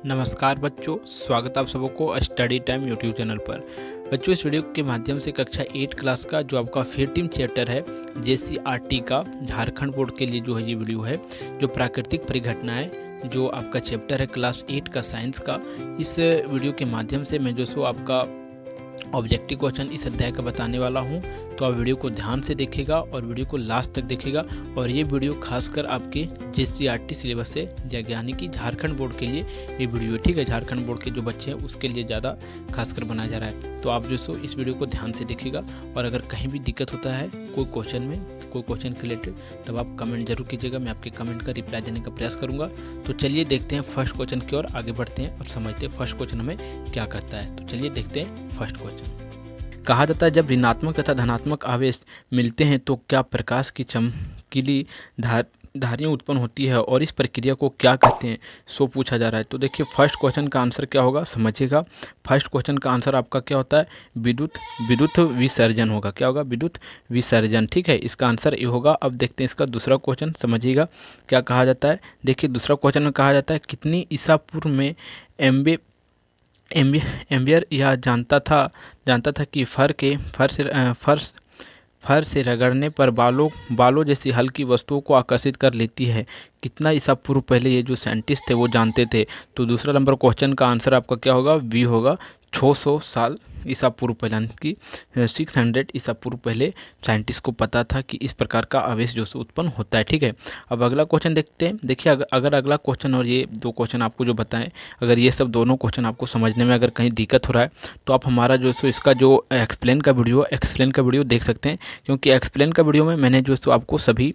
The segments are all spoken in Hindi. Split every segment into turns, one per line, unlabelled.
नमस्कार बच्चों, स्वागत आप सबको स्टडी टाइम यूट्यूब चैनल पर। बच्चों, इस वीडियो के माध्यम से कक्षा 8 क्लास का जो आपका 15 चैप्टर है JCRT का झारखंड बोर्ड के लिए जो है ये वीडियो है, जो प्राकृतिक परिघटनाएं जो आपका चैप्टर है क्लास 8 का साइंस का। इस वीडियो के माध्यम से मैं जो सो आपका ऑब्जेक्टिव क्वेश्चन इस अध्याय का बताने वाला हूं, तो आप वीडियो को ध्यान से देखिएगा और वीडियो को लास्ट तक देखिएगा। और ये वीडियो खासकर आपके JCRT सिलेबस से यानी कि झारखंड बोर्ड के लिए ये वीडियो है, ठीक है। झारखंड बोर्ड के जो बच्चे हैं उसके लिए ज़्यादा खासकर बनाया जा रहा है, तो आप जो सो इस वीडियो को ध्यान से देखिएगा। और अगर कहीं भी दिक्कत होता है कोई क्वेश्चन के रिलेटेड, तब आप कमेंट जरूर कीजिएगा, मैं आपके कमेंट का रिप्लाई देने का प्रयास करूँगा। तो चलिए देखते हैं फर्स्ट क्वेश्चन की ओर आगे बढ़ते हैं और समझते हैं फर्स्ट क्वेश्चन हमें क्या करता है। तो चलिए देखते हैं फर्स्ट क्वेश्चन। कहा जाता है जब ऋणात्मक तथा धनात्मक आवेश मिलते हैं तो क्या प्रकाश की चमकीली धारियाँ उत्पन्न होती है और इस प्रक्रिया को क्या कहते हैं, सो पूछा जा रहा है। तो देखिए फर्स्ट क्वेश्चन का आंसर क्या होगा, समझिएगा। फर्स्ट क्वेश्चन का आंसर आपका क्या होता है, विद्युत विसर्जन होगा। क्या होगा, विद्युत विसर्जन, ठीक है। इसका आंसर ये होगा। अब देखते हैं इसका दूसरा क्वेश्चन, समझिएगा क्या कहा जाता है। देखिए दूसरा क्वेश्चन में कहा जाता है कितनी ईसा पूर्व में एम्बियर यह जानता था कि फर से रगड़ने पर बालों जैसी हल्की वस्तुओं को आकर्षित कर लेती है। कितना ईसा पूर्व पहले ये जो साइंटिस्ट थे वो जानते थे। तो दूसरा नंबर क्वेश्चन का आंसर आपका क्या होगा, बी होगा। 600 साल ईसा पूर्व पहले, यानी कि 600 ईसा पूर्व पहले साइंटिस्ट को पता था कि इस प्रकार का आवेश जो से उत्पन्न होता है, ठीक है। अब अगला क्वेश्चन देखते हैं। देखिए अगर अगला क्वेश्चन और ये दो क्वेश्चन आपको जो बताएं, अगर ये सब दोनों क्वेश्चन आपको समझने में अगर कहीं दिक्कत हो रहा है तो आप हमारा जो सो इसका जो एक्सप्लेन का वीडियो देख सकते हैं, क्योंकि एक्सप्लेन का वीडियो में मैंने जो सो आपको सभी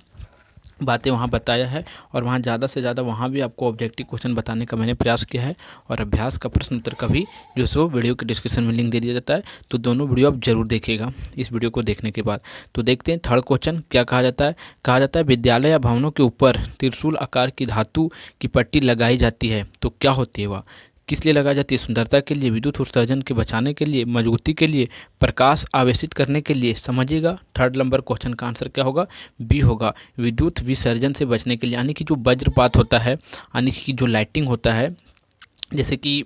बातें वहाँ बताया है और वहाँ ज़्यादा से ज़्यादा वहाँ भी आपको ऑब्जेक्टिव क्वेश्चन बताने का मैंने प्रयास किया है। और अभ्यास का प्रश्न उत्तर का भी जो सो वीडियो के डिस्क्रिप्शन में लिंक दे दिया जाता है, तो दोनों वीडियो आप जरूर देखिएगा इस वीडियो को देखने के बाद। तो देखते हैं थर्ड क्वेश्चन क्या कहा जाता है। विद्यालय या भवनों के ऊपर त्रिशूल आकार की धातु की पट्टी लगाई जाती है, तो क्या होती है वह, किस लिए लगाई जाती है, सुंदरता के लिए, विद्युत उत्सर्जन के बचाने के लिए, मजबूती के लिए, प्रकाश आवेशित करने के लिए। समझिएगा थर्ड नंबर क्वेश्चन का आंसर क्या होगा, बी होगा, विद्युत विसर्जन से बचने के लिए। यानी कि जो वज्रपात होता है, यानी कि जो लाइटिंग होता है, जैसे कि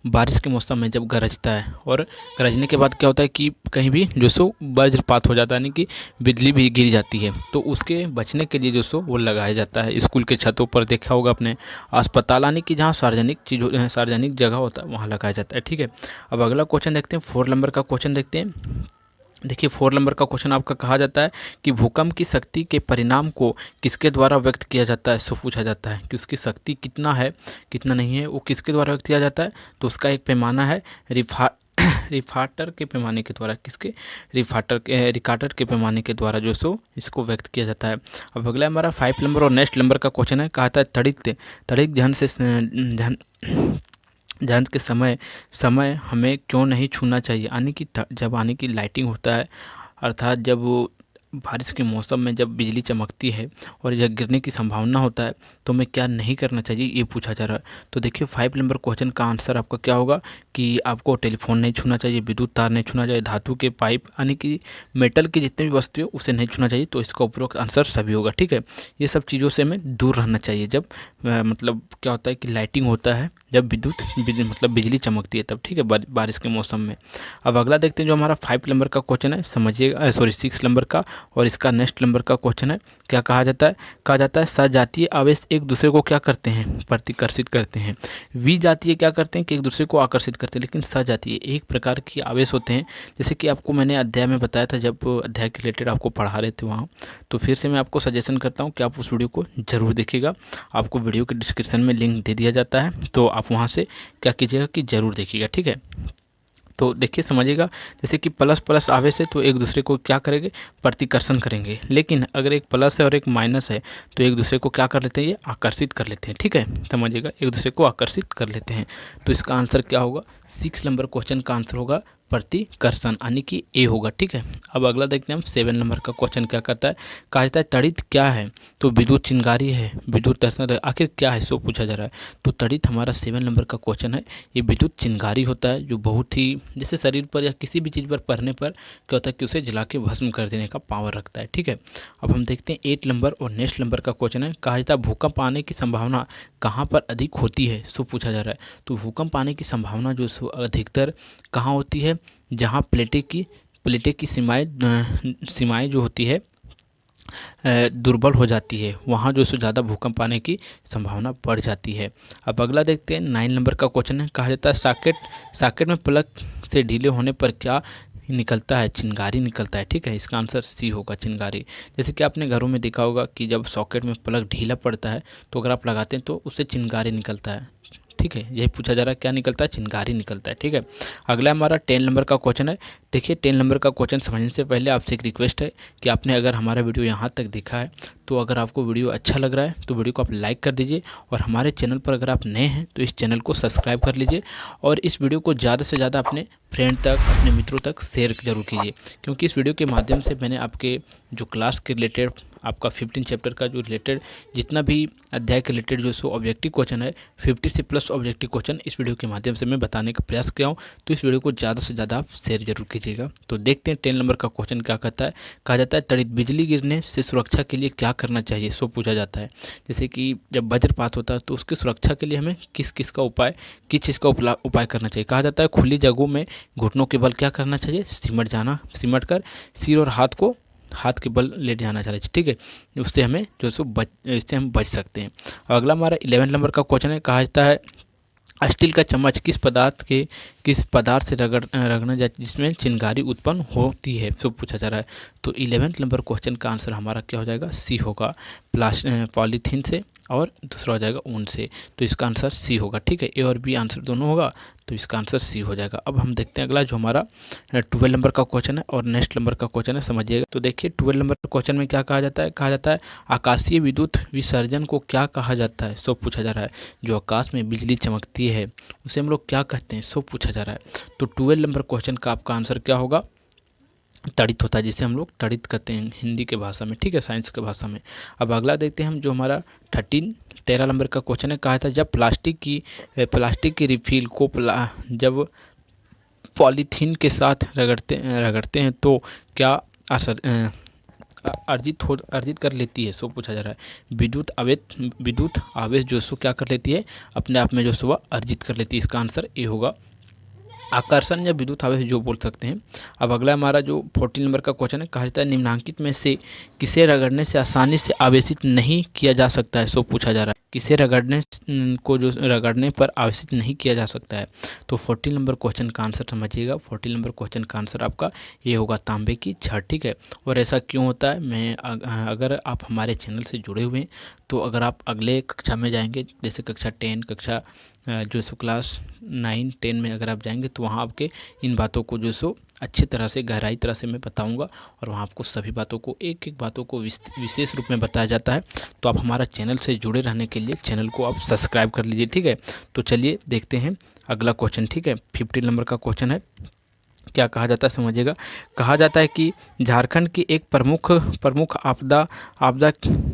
बारिश के मौसम में जब गरजता है और गरजने के बाद क्या होता है कि कहीं भी जो सो वज्रपात हो जाता है, यानी कि बिजली भी गिर जाती है, तो उसके बचने के लिए जो सो वो लगाया जाता है। स्कूल के छतों पर देखा होगा अपने, अस्पताल, यानी कि जहाँ सार्वजनिक जगह होता है वहाँ लगाया जाता है, ठीक है। अब अगला क्वेश्चन देखते हैं, 4 नंबर का क्वेश्चन देखते हैं। देखिए 4 नंबर का क्वेश्चन आपका कहा जाता है कि भूकंप की शक्ति के परिणाम को किसके द्वारा व्यक्त किया जाता है, सो पूछा जाता है कि उसकी शक्ति कितना है कितना नहीं है, वो किसके द्वारा व्यक्त किया जाता है। तो उसका एक पैमाना है रिफाटर के पैमाने के द्वारा, किसके, रिकार्टर के पैमाने के द्वारा जो सो इसको व्यक्त किया जाता है। अब अगला हमारा 5 नंबर और नेक्स्ट नंबर का क्वेश्चन है, कहा था तड़ित जंत के समय हमें क्यों नहीं छूना चाहिए। यानी कि जब आने की लाइटिंग होता है, अर्थात जब वो बारिश के मौसम में जब बिजली चमकती है और यह गिरने की संभावना होता है, तो हमें क्या नहीं करना चाहिए, ये पूछा जा रहा है। तो देखिए 5 नंबर क्वेश्चन का आंसर आपका क्या होगा कि आपको टेलीफोन नहीं छूना चाहिए, विद्युत तार नहीं छूना चाहिए, धातु के पाइप, यानी कि मेटल की जितनी भी वस्तु है उसे नहीं छूना चाहिए। तो इसका उपरोक्त आंसर सभी होगा, ठीक है। ये सब चीज़ों से हमें दूर रहना चाहिए जब मतलब क्या होता है कि लाइटिंग होता है, जब मतलब बिजली चमकती है तब, ठीक है, बारिश के मौसम में। अब अगला देखते हैं जो हमारा 5 नंबर का क्वेश्चन है, समझिएगा, 6 नंबर का, और इसका नेक्स्ट नंबर का क्वेश्चन है। क्या कहा जाता है सजातीय आवेश एक दूसरे को क्या करते हैं, प्रतिकर्षित करते हैं। विजातीय क्या करते हैं कि एक दूसरे को आकर्षित करते हैं, लेकिन सजातीय एक प्रकार की आवेश होते हैं, जैसे कि आपको मैंने अध्याय में बताया था, जब अध्याय के रिलेटेड आपको पढ़ा रहे थे वहाँ। तो फिर से मैं आपको सजेशन करता हूँ कि आप उस वीडियो को जरूर देखिएगा, आपको वीडियो के डिस्क्रिप्शन में लिंक दे दिया जाता है, तो आप वहाँ से क्या कीजिएगा कि जरूर देखिएगा, ठीक है। तो देखिए समझिएगा, जैसे कि प्लस आवेश है तो एक दूसरे को क्या करेंगे, प्रतिकर्षण करेंगे, लेकिन अगर एक प्लस है और एक माइनस है तो एक दूसरे को क्या कर लेते हैं, ये आकर्षित कर लेते हैं, ठीक है। समझिएगा, एक दूसरे को आकर्षित कर लेते हैं। तो इसका आंसर क्या होगा, 6 नंबर क्वेश्चन का आंसर होगा प्रतिकर्षण यानी कि ए होगा। ठीक है, अब अगला देखते हैं हम 7 नंबर का क्वेश्चन क्या कहता है। कहा जाता है तड़ित क्या है, तो विद्युत चिनगारी है, विद्युत दर्शन आखिर क्या है, सो पूछा जा रहा है। तो तड़ित हमारा 7 नंबर का क्वेश्चन है। ये विद्युत चिनगारी होता है जो बहुत ही जैसे शरीर पर या किसी भी चीज़ पर पड़ने पर क्या होता है कि उसे जला के भस्म कर देने का पावर रखता है। ठीक है, अब हम देखते हैं 8 नंबर और नेक्स्ट नंबर का क्वेश्चन है। कहा जाता है भूकंप आने की संभावना कहाँ पर अधिक होती है, सो पूछा जा रहा है। तो भूकंप आने की संभावना जो सो अधिकतर कहाँ होती है, जहाँ प्लेटें की सीमाएँ जो होती है दुर्बल हो जाती है, वहाँ जो है ज़्यादा भूकंप आने की संभावना बढ़ जाती है। अब अगला देखते हैं 9 नंबर का क्वेश्चन है। कहा जाता है सॉकेट में प्लग से ढीले होने पर क्या निकलता है, चिंगारी निकलता है। ठीक है, इसका आंसर सी होगा, चिंगारी। जैसे कि आपने घरों में देखा होगा कि जब सॉकेट में प्लग ढीला पड़ता है तो अगर आप लगाते हैं तो उससे चिंगारी निकलता है। ठीक है, यही पूछा जा रहा है क्या निकलता है, चिंगारी निकलता है। ठीक है, अगला हमारा 10 नंबर का क्वेश्चन है। देखिए 10 नंबर का क्वेश्चन समझने से पहले आपसे एक रिक्वेस्ट है कि आपने अगर हमारा वीडियो यहाँ तक देखा है तो अगर आपको वीडियो अच्छा लग रहा है तो वीडियो को आप लाइक कर दीजिए, और हमारे चैनल पर अगर आप नए हैं तो इस चैनल को सब्सक्राइब कर लीजिए, और इस वीडियो को ज़्यादा से ज़्यादा अपने फ्रेंड तक, अपने मित्रों तक शेयर जरूर कीजिए, क्योंकि इस वीडियो के माध्यम से मैंने आपके जो क्लास के रिलेटेड आपका 15 चैप्टर का जो रिलेटेड जितना भी अध्याय के रिलेटेड जो सो ऑब्जेक्टिव क्वेश्चन है, 50 से प्लस ऑब्जेक्टिव क्वेश्चन इस वीडियो के माध्यम से मैं बताने का प्रयास किया हूँ। तो इस वीडियो को ज़्यादा से ज़्यादा आप शेयर जरूर कीजिएगा। तो देखते हैं 10 नंबर का क्वेश्चन क्या कहता है। कहा जाता है तड़ित बिजली गिरने से सुरक्षा के लिए क्या करना चाहिए, सो पूछा जाता है। जैसे कि जब वज्रपात होता है तो उसकी सुरक्षा के लिए हमें किस चीज़ का उपाय करना चाहिए। कहा जाता है खुली जगहों में घुटनों के बल क्या करना चाहिए, सिमट कर सिर और हाथ के बल लेट जाना चाहिए। ठीक है, उससे हमें इससे हम बच सकते हैं। अगला हमारा 11 नंबर का क्वेश्चन है। कहा जाता है स्टील का चम्मच किस पदार्थ से रगड़ना जाए जिसमें चिंगारी उत्पन्न होती है, सो पूछा जा रहा है। तो 11 नंबर क्वेश्चन का आंसर हमारा क्या हो जाएगा, सी होगा, पॉलीथीन से, और दूसरा हो जाएगा ऊन से। तो इसका आंसर सी होगा। ठीक है, ए और बी आंसर दोनों होगा, तो इसका आंसर सी हो जाएगा। अब हम देखते हैं अगला जो हमारा 12 नंबर का क्वेश्चन है और नेक्स्ट नंबर का क्वेश्चन है, समझिएगा। तो देखिए 12 नंबर क्वेश्चन में क्या कहा जाता है। कहा जाता है आकाशीय विद्युत विसर्जन को क्या कहा जाता है, सो पूछा जा रहा है। जो आकाश में बिजली चमकती है उसे हम लोग क्या कहते हैं, सो पूछा जा रहा है। तो 12 नंबर क्वेश्चन का आपका आंसर क्या होगा, तड़ित होता है, जिसे हम लोग तड़ित कहते हैं हिंदी के भाषा में। ठीक है, साइंस के भाषा में। अब अगला देखते हैं हम जो हमारा 13 नंबर का क्वेश्चन है। कहा था जब प्लास्टिक की रिफिल को जब पॉलीथीन के साथ रगड़ते हैं तो क्या असर अर्जित कर लेती है, सो पूछा जा रहा है। विद्युत आवेश जो सो क्या कर लेती है, अपने आप में जो सो अर्जित कर लेती है। इसका आंसर ए होगा, आकर्षण या विद्युत आवेश जो बोल सकते हैं। अब अगला हमारा जो 14 नंबर का क्वेश्चन है। कहा जाता है निम्नलिखित में से किसे रगड़ने से आसानी से आवेशित नहीं किया जा सकता है, सो पूछा जा रहा है। किसे रगड़ने पर आवेशित नहीं किया जा सकता है। तो 14 नंबर क्वेश्चन का आंसर समझिएगा। 14 नंबर क्वेश्चन का आंसर आपका ये होगा, तांबे की छड़। ठीक है, और ऐसा क्यों होता है, अगर आप हमारे चैनल से जुड़े हुए हैं तो अगर आप अगले कक्षा में जाएंगे, जैसे कक्षा 10 जो सो क्लास 9 10 में अगर आप जाएंगे तो वहाँ आपके इन बातों को जो सो अच्छी तरह से गहराई तरह से मैं बताऊंगा, और वहाँ आपको सभी बातों को एक बातों को विशेष रूप में बताया जाता है। तो आप हमारा चैनल से जुड़े रहने के लिए चैनल को आप सब्सक्राइब कर लीजिए। ठीक है, तो चलिए देखते हैं अगला क्वेश्चन। ठीक है, 15 नंबर का क्वेश्चन है। क्या कहा जाता है, समझिएगा। कहा जाता है कि झारखंड की एक प्रमुख आपदा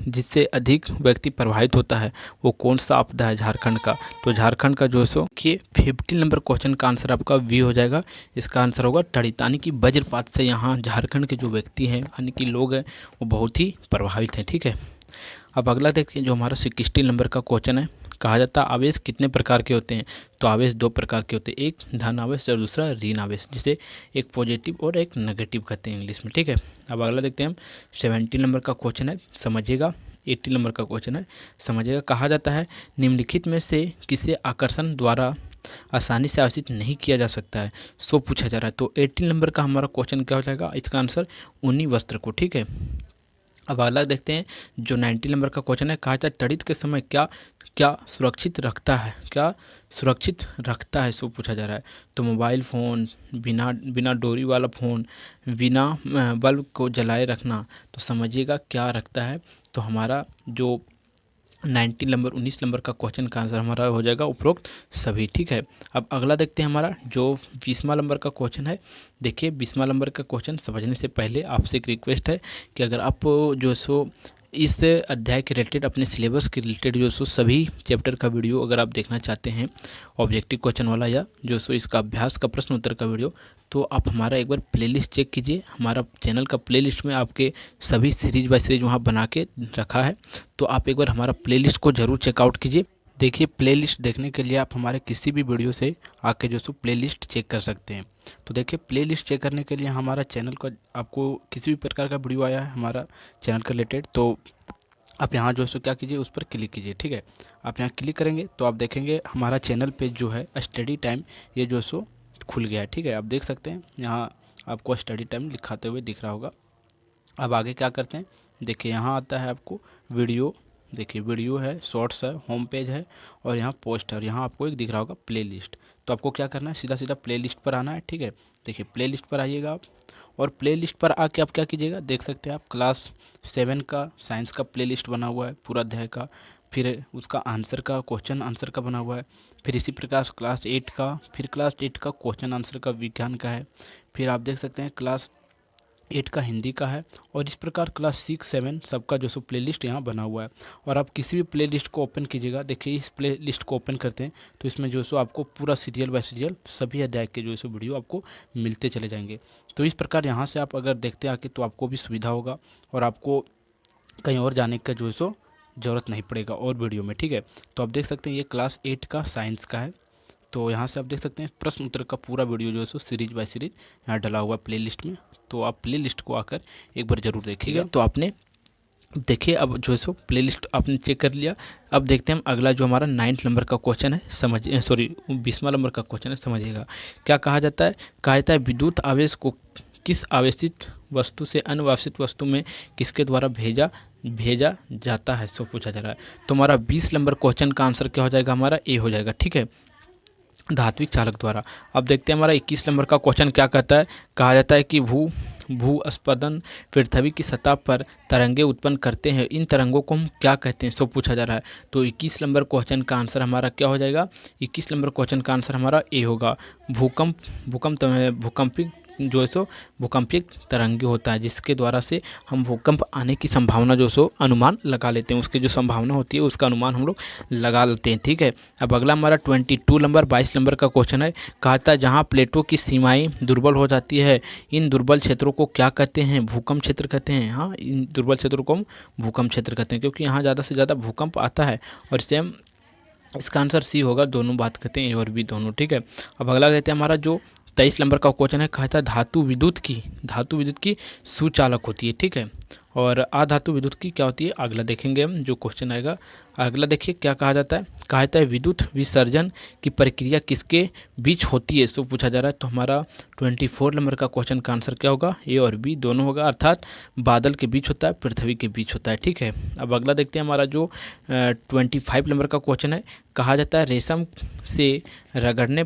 जिससे अधिक व्यक्ति प्रभावित होता है वो कौन सा आपदा है झारखंड का। तो झारखंड का जो सो कि 15 नंबर क्वेश्चन का आंसर आपका वी हो जाएगा। इसका आंसर होगा तड़ित, यानी कि वज्रपात से यहाँ झारखंड के जो व्यक्ति हैं यानी कि लोग हैं वो बहुत ही प्रभावित हैं। ठीक है, अब अगला देखते हैं जो हमारा 16 नंबर का क्वेश्चन है। कहा जाता है आवेश कितने प्रकार के होते हैं। तो आवेश 2 प्रकार के होते हैं, एक धन आवेश और दूसरा ऋण आवेश, जिसे एक पॉजिटिव और एक नेगेटिव कहते हैं इंग्लिश में। ठीक है, अब अगला देखते हैं हम 17 नंबर का क्वेश्चन है, समझिएगा। 18 नंबर का क्वेश्चन है, समझिएगा। कहा जाता है निम्नलिखित में से किसे आकर्षण द्वारा आसानी से आवेशित नहीं किया जा सकता है, सो पूछा जा रहा है। तो 18 नंबर का हमारा क्वेश्चन क्या हो जाएगा, इसका आंसर ऊनी वस्त्र को। ठीक है, अब अगला देखते हैं जो 90 नंबर का क्वेश्चन है। कहा जाता है तड़ित के समय क्या क्या सुरक्षित रखता है, सो पूछा जा रहा है। तो मोबाइल फ़ोन, बिना डोरी वाला फ़ोन, बिना बल्ब को जलाए रखना। तो समझिएगा क्या रखता है। तो हमारा जो 19 नंबर का क्वेश्चन का आंसर हमारा हो जाएगा उपरोक्त सभी। ठीक है, अब अगला देखते हैं हमारा जो 20वां नंबर का क्वेश्चन है। देखिए 20वां नंबर का क्वेश्चन समझने से पहले आपसे एक रिक्वेस्ट है कि अगर आप जो सो इस अध्याय के रिलेटेड अपने सिलेबस के रिलेटेड जो सो सभी चैप्टर का वीडियो अगर आप देखना चाहते हैं, ऑब्जेक्टिव क्वेश्चन वाला या जो सो इसका अभ्यास का प्रश्न उत्तर का वीडियो, तो आप हमारा एक बार प्लेलिस्ट चेक कीजिए। हमारा चैनल का प्लेलिस्ट में आपके सभी सीरीज बाय सीरीज वहाँ बना के रखा है, तो आप एक बार हमारा प्लेलिस्ट को ज़रूर चेकआउट कीजिए। देखिए प्लेलिस्ट देखने के लिए आप हमारे किसी भी वीडियो से आके जो सो प्लेलिस्ट चेक कर सकते हैं। तो देखिए प्लेलिस्ट चेक करने के लिए हमारा चैनल का आपको किसी भी प्रकार का वीडियो आया है हमारा चैनल का रिलेटेड, तो आप यहाँ जो सो क्या कीजिए उस पर क्लिक कीजिए। ठीक है, आप यहाँ क्लिक करेंगे तो आप देखेंगे हमारा चैनल पे जो है स्टडी टाइम ये जो सो खुल गया है। ठीक है, आप देख सकते हैं यहाँ आपको स्टडी टाइम लिखाते हुए दिख रहा होगा। अब आगे क्या करते हैं, देखिए यहाँ आता है आपको वीडियो, देखिए वीडियो है, शॉर्ट्स है, होम पेज है और यहाँ पोस्ट है और यहाँ आपको एक दिख रहा होगा प्लेलिस्ट। तो आपको क्या करना है, सीधा सीधा प्लेलिस्ट पर आना है। ठीक है, देखिए प्लेलिस्ट पर आइएगा आप और प्लेलिस्ट पर आके आप क्या कीजिएगा, देख सकते हैं आप क्लास 7 का साइंस का प्लेलिस्ट बना हुआ है पूरा अध्याय का, फिर उसका आंसर का क्वेश्चन आंसर का बना हुआ है, फिर इसी प्रकार क्लास 8 का, फिर क्लास 8 का क्वेश्चन आंसर का विज्ञान का है, फिर आप देख सकते हैं क्लास 8 का हिंदी का है और इस प्रकार क्लास 6 7 सबका जो सो प्लेलिस्ट यहाँ बना हुआ है। और आप किसी भी प्लेलिस्ट को ओपन कीजिएगा, देखिए इस प्लेलिस्ट को ओपन करते हैं तो इसमें जो सो आपको पूरा सीरियल बाय सीरियल सभी अध्याय के जो सो वीडियो आपको मिलते चले जाएंगे। तो इस प्रकार यहाँ से आप अगर देखते आके तो आपको भी सुविधा होगा और आपको कहीं और जाने का जो है सो ज़रूरत नहीं पड़ेगा और वीडियो में। ठीक है, तो आप देख सकते हैं ये क्लास 8 का साइंस का है, तो यहाँ से आप देख सकते हैं प्रश्न उत्तर का पूरा वीडियो जो है सो सीरीज बाय सीरीज यहाँ डला हुआ है प्लेलिस्ट में। तो आप प्लेलिस्ट को आकर एक बार ज़रूर देखिएगा। तो आपने देखिए अब जो है सो प्लेलिस्ट आपने चेक कर लिया। अब देखते हैं हम अगला जो हमारा 9 नंबर का क्वेश्चन है, समझिए, सॉरी 20वां नंबर का क्वेश्चन है, समझिएगा क्या कहा जाता है। कहा जाता है विद्युत आवेश को किस आवेशित वस्तु से अन्य आवेशित वस्तु में किसके द्वारा भेजा जाता है, सो पूछा जा रहा है। तो हमारा 20 नंबर क्वेश्चन का आंसर क्या हो जाएगा, हमारा ए हो जाएगा। ठीक है, धात्विक चालक द्वारा। अब देखते हैं हमारा 21 नंबर का क्वेश्चन क्या कहता है। कहा जाता है कि भूस्पंदन पृथ्वी की सतह पर तरंगे उत्पन्न करते हैं, इन तरंगों को हम क्या कहते हैं, सो पूछा जा रहा है। तो 21 नंबर क्वेश्चन का आंसर हमारा क्या हो जाएगा, 21 नंबर क्वेश्चन का आंसर हमारा ए होगा। भूकंपिक जो है सो भूकंपीय तरंगे होता है जिसके द्वारा से हम भूकंप आने की संभावना जो सो अनुमान लगा लेते हैं, उसकी जो संभावना होती है उसका अनुमान हम लोग लगा लेते हैं। ठीक है, अब अगला हमारा 22 नंबर का क्वेश्चन है। कहता है जहाँ प्लेटों की सीमाएं दुर्बल हो जाती है, इन दुर्बल क्षेत्रों को क्या कहते हैं, भूकंप क्षेत्र कहते हैं। हाँ, इन दुर्बल क्षेत्रों को हम भूकंप क्षेत्र कहते हैं क्योंकि यहाँ ज़्यादा से ज़्यादा भूकंप आता है और इससे हम इसका आंसर सी होगा, दोनों बात कहते हैं ए और बी दोनों। ठीक है, अब अगला कहते हैं हमारा जो 23 नंबर का क्वेश्चन है। कहता है धातु विद्युत की सुचालक होती है। ठीक है, और अधातु विद्युत की क्या होती है, अगला देखेंगे हम जो क्वेश्चन आएगा। अगला देखिए क्या कहा जाता है। कहा जाता है विद्युत विसर्जन की प्रक्रिया किसके बीच होती है, सो पूछा जा रहा है। तो हमारा 24 नंबर का क्वेश्चन का आंसर क्या होगा, ए और बी दोनों होगा, अर्थात बादल के बीच होता है, पृथ्वी के बीच होता है। ठीक है, अब अगला देखते हैं हमारा जो 25 नंबर का क्वेश्चन है। कहा जाता है रेशम से रगड़ने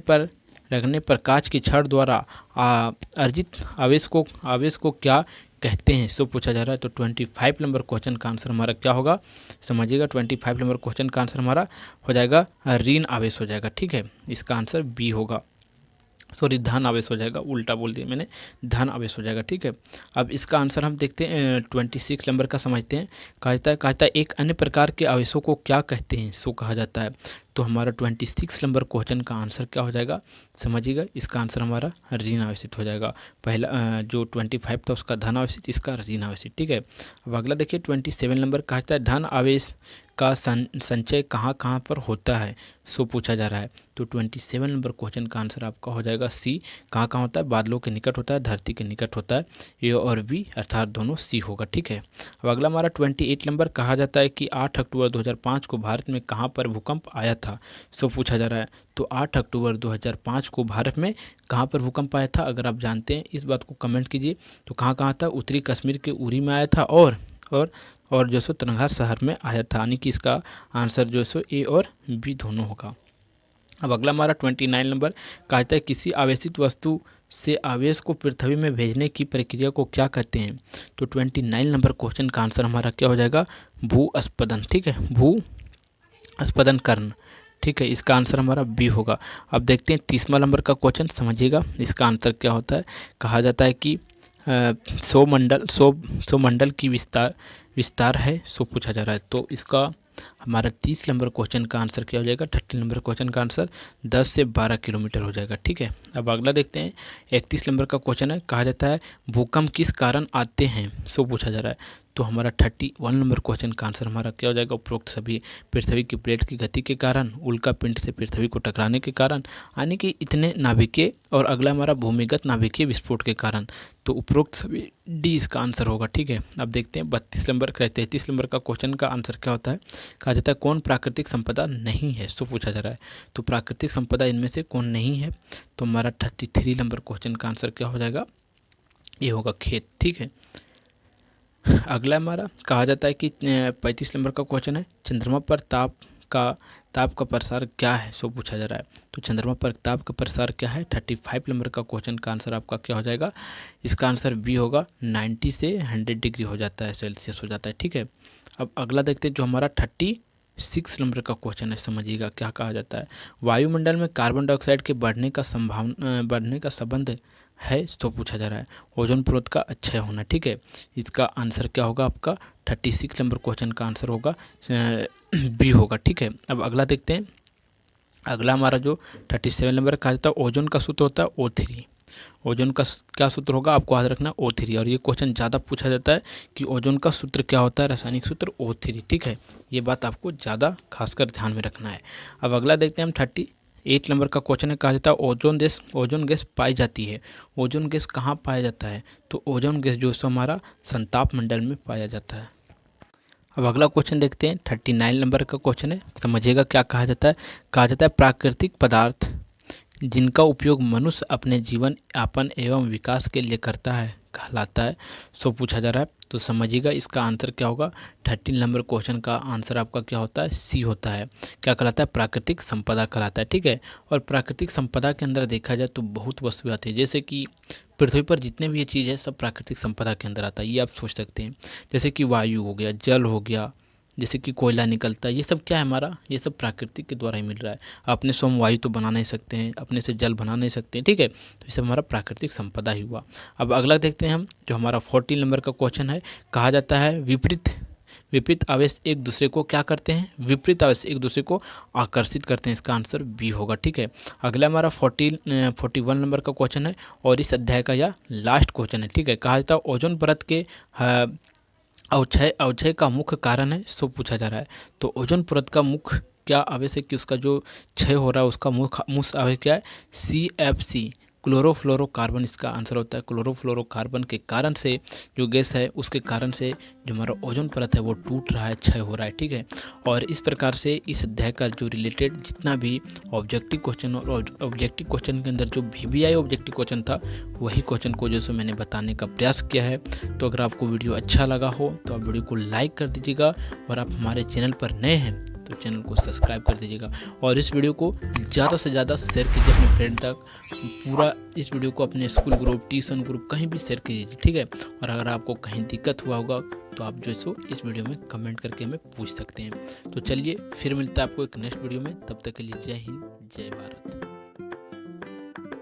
पर कांच की छड़ द्वारा अर्जित आवेश को क्या कहते हैं, सो पूछा जा रहा है। तो 25 नंबर क्वेश्चन का आंसर हमारा क्या होगा, समझिएगा 25 नंबर क्वेश्चन का आंसर हमारा हो जाएगा ऋण आवेश हो जाएगा। ठीक है, इसका आंसर बी होगा, सॉरी धन आवेश हो जाएगा, उल्टा बोल दिया मैंने, धन आवेश हो जाएगा। ठीक है, अब इसका आंसर हम देखते हैं 26 नंबर का समझते हैं। कहता है एक अन्य प्रकार के आवेशों को क्या कहते हैं, सो कहा जाता है। तो हमारा 26 नंबर क्वेश्चन का आंसर क्या हो जाएगा, समझिएगा इसका आंसर हमारा ऋण आवेशित हो जाएगा। पहला जो 25 था उसका धन आवेशित, इसका ऋण आवेशित। ठीक है, अब अगला देखिए 27 नंबर कहता है धन आवेश का संचय कहाँ कहाँ पर होता है, सो पूछा जा रहा है। तो 27 नंबर क्वेश्चन का आंसर आपका हो जाएगा सी, कहाँ कहाँ होता है, बादलों के निकट होता है, धरती के निकट होता है, ए और बी अर्थात दोनों सी होगा। ठीक है, अब अगला हमारा 28 नंबर कहा जाता है कि 8 अक्टूबर 2005 को भारत में कहाँ पर भूकंप आया था, सो पूछा जा रहा है। तो 8 अक्टूबर 2005 को भारत में कहाँ पर भूकंप आया था, अगर आप जानते हैं इस बात को कमेंट कीजिए। तो कहाँ कहाँ था, उत्तरी कश्मीर के उरी में आया था और जो सो तरंगहार शहर में आया था, यानी कि इसका आंसर जो सो ए और बी दोनों होगा। अब अगला हमारा 29 नंबर कहता है किसी आवेशित वस्तु से आवेश को पृथ्वी में भेजने की प्रक्रिया को क्या कहते हैं। तो 29 नंबर क्वेश्चन का आंसर हमारा क्या हो जाएगा, भूस्पंदन। ठीक है, स्पंदन कर्ण। ठीक है, इसका आंसर हमारा बी होगा। अब देखते हैं 30वां नंबर का क्वेश्चन, समझिएगा इसका आंसर क्या होता है। कहा जाता है कि सौ मंडल की विस्तार विस्तार है, सो पूछा जा रहा है। तो इसका हमारा 30 नंबर क्वेश्चन का आंसर क्या हो जाएगा, 30 नंबर क्वेश्चन का आंसर 10 से 12 किलोमीटर हो जाएगा। ठीक है, अब अगला देखते हैं 31 नंबर का क्वेश्चन है। कहा जाता है भूकंप किस कारण आते हैं, सो पूछा जा रहा है। तो हमारा 31 नंबर क्वेश्चन का आंसर हमारा क्या हो जाएगा, उपरोक्त सभी पृथ्वी की प्लेट की गति के कारण, उल्का पिंड से पृथ्वी को टकराने के कारण, यानी कि इतने नाभिकीय, और अगला हमारा भूमिगत नाभिकीय विस्फोट के कारण। तो उपरोक्त सभी डी इसका आंसर होगा। ठीक है, अब देखते हैं 33 नंबर का क्वेश्चन का आंसर क्या होता है। कहा जाता है कौन प्राकृतिक संपदा नहीं है, सो पूछा जा रहा है। तो प्राकृतिक संपदा इनमें से कौन नहीं है, तो हमारा 33 नंबर क्वेश्चन का आंसर क्या हो जाएगा, ये होगा खेत। ठीक है, अगला हमारा कहा जाता है कि 35 नंबर का क्वेश्चन है, चंद्रमा पर ताप का प्रसार क्या है, सो पूछा जा रहा है। तो चंद्रमा पर ताप का प्रसार क्या है, 35 नंबर का क्वेश्चन का आंसर आपका क्या हो जाएगा, इसका आंसर बी होगा। 90 से 100 डिग्री हो जाता है, सेल्सियस हो जाता है। ठीक है, अब अगला देखते हैं जो हमारा 36 नंबर का क्वेश्चन है, समझिएगा क्या कहा जाता है। वायुमंडल में कार्बन डाइऑक्साइड के बढ़ने का संबंध है, तो पूछा जा रहा है ओजोन परत का क्षय होना। ठीक है, इसका आंसर क्या होगा, आपका 36 नंबर क्वेश्चन का आंसर होगा बी होगा। ठीक है, अब अगला देखते हैं। अगला हमारा जो 37 नंबर कहा जाता है ओजोन का सूत्र होता है O3। ओजोन का क्या सूत्र होगा, आपको याद रखना O3। और ये क्वेश्चन ज़्यादा पूछा जाता है कि ओजोन का सूत्र क्या होता है, रासायनिक सूत्र O3। ठीक है, ये बात आपको ज़्यादा खासकर ध्यान में रखना है। अब अगला देखते हैं हम 38 नंबर का क्वेश्चन है। कहा जाता है ओजोन गैस पाई जाती है। ओजोन गैस कहाँ पाया जाता है, तो ओजोन गैस जो है हमारा संताप मंडल में पाया जाता है। अब अगला क्वेश्चन देखते हैं 39 नंबर का क्वेश्चन है, समझिएगा क्या कहा जाता है। कहा जाता है प्राकृतिक पदार्थ जिनका उपयोग मनुष्य अपने जीवन यापन एवं विकास के लिए करता है कहलाता है, सो पूछा जा रहा है। तो समझिएगा इसका आंसर क्या होगा, 13 नंबर क्वेश्चन का आंसर आपका क्या होता है, सी होता है। क्या कहलाता है, प्राकृतिक संपदा कहलाता है। ठीक है, और प्राकृतिक संपदा के अंदर देखा जाए तो बहुत वस्तुएं आती है, जैसे कि पृथ्वी पर जितने भी ये चीज़ है सब प्राकृतिक संपदा के अंदर आता है, ये आप सोच सकते हैं। जैसे कि वायु हो गया, जल हो गया, जैसे कि कोयला निकलता है, ये सब क्या है हमारा, ये सब प्राकृतिक के द्वारा ही मिल रहा है। अपने से हम वायु तो बना नहीं सकते हैं, अपने से जल बना नहीं सकते हैं। ठीक है, तो ये सब हमारा प्राकृतिक संपदा ही हुआ। अब अगला देखते हैं हम जो हमारा 14 नंबर का क्वेश्चन है। कहा जाता है विपरीत आवेश एक दूसरे को क्या करते हैं, विपरीत आवेश एक दूसरे को आकर्षित करते हैं, इसका आंसर बी होगा। ठीक है, अगला हमारा 41 नंबर का क्वेश्चन है और इस अध्याय का यह लास्ट क्वेश्चन है। ठीक है, कहा जाता है ओजोन परत के अवक्षय का मुख्य कारण है, सो पूछा जा रहा है। तो ओजोन परत का मुख्य क्या आवेश है कि उसका जो क्षय हो रहा है उसका मुख्य आवेश क्या है, CFC क्लोरोफ्लोरोकार्बन, इसका आंसर होता है। क्लोरोफ्लोरोकार्बन के कारण से जो गैस है उसके कारण से जो हमारा ओजोन परत है वो टूट रहा है, क्षय हो रहा है। ठीक है, और इस प्रकार से इस अध्याय का जो रिलेटेड जितना भी ऑब्जेक्टिव क्वेश्चन और ऑब्जेक्टिव क्वेश्चन के अंदर जो VBI ऑब्जेक्टिव क्वेश्चन था वही क्वेश्चन को जो सो मैंने बताने का प्रयास किया है। तो अगर आपको वीडियो अच्छा लगा हो तो आप वीडियो को लाइक कर दीजिएगा, और आप हमारे चैनल पर नए हैं तो चैनल को सब्सक्राइब कर दीजिएगा, और इस वीडियो को ज़्यादा से ज़्यादा शेयर कीजिए अपने फ्रेंड तक। पूरा इस वीडियो को अपने स्कूल ग्रुप, ट्यूशन ग्रुप, कहीं भी शेयर कीजिए। ठीक है, और अगर आपको कहीं दिक्कत हुआ होगा तो आप जो सो इस वीडियो में कमेंट करके हमें पूछ सकते हैं। तो चलिए फिर मिलता है आपको एक नेक्स्ट वीडियो में, तब तक के लिए जय हिंद, जय भारत।